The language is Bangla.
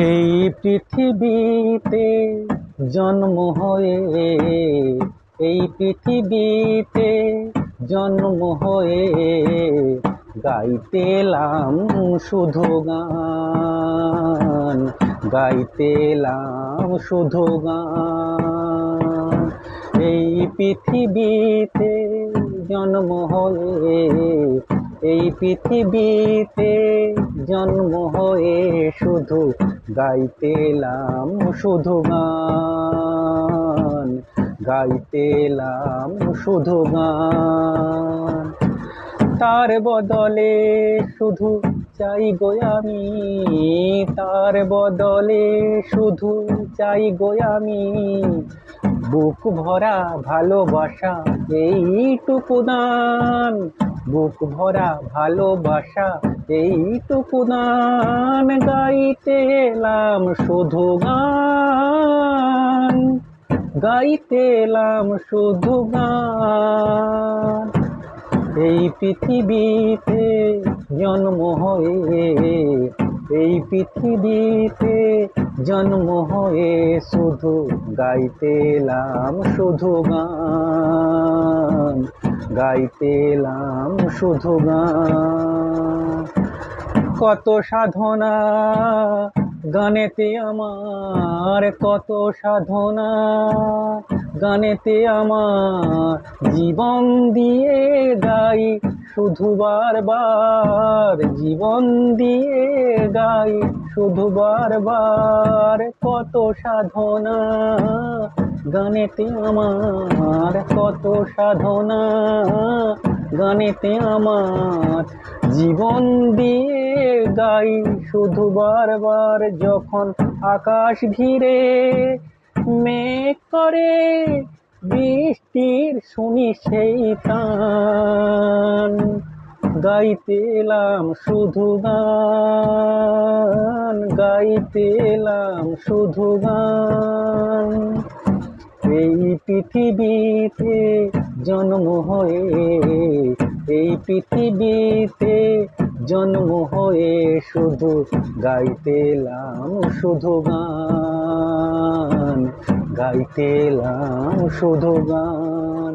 এই পৃথিবীতে জন্ম হয়ে, এই পৃথিবীতে জন্ম হয়ে গাইতে এলাম শুধু গান, গাইতে এলাম শুধু গান। এই পৃথিবীতে জন্ম হয়ে, এই পৃথিবীতে জন্ম হয়ে শুধু গাইতে এলাম শুধু গান, গাইতে এলাম শুধু গান। তার বদলে শুধু চাই গো আমি, তার বদলে শুধু চাই গো আমি বুক ভরা ভালোবাসা এইটুকু দান, বুক ভরা ভালোবাসা এইটুকু দান। গাইতে এলাম শুধু গান, গাইতে এলাম শুধু গান। এই পৃথিবীতে জন্ম হয়ে, এই পৃথিবীতে জন্ম হয়ে শুধু গাইতে এলাম শুধু গান, গাইতে এলাম শুধু গান। কত সাধনা গানেতে আমার, কত সাধনা গানেতে আমার, জীবন দিয়ে গাই শুধু বারবার, জীবন দিয়ে গাই শুধু বারবার। কত সাধনা গানেতে আমার, কত সাধনা গানেতে আমার, জীবন দিয়ে গাই শুধু বারবার। যখন আকাশ ঘিরে মেঘ করে বৃষ্টির শুনি সেই টান, গাইতে এলাম শুধু গান, গাইতে এলাম শুধু গান। এই পৃথিবীতে জন্ম হয়ে, এই পৃথিবীতে জন্ম হয়ে শুধু গাইতে এলাম শুধু গান, গাইতে এলাম শুধু গান।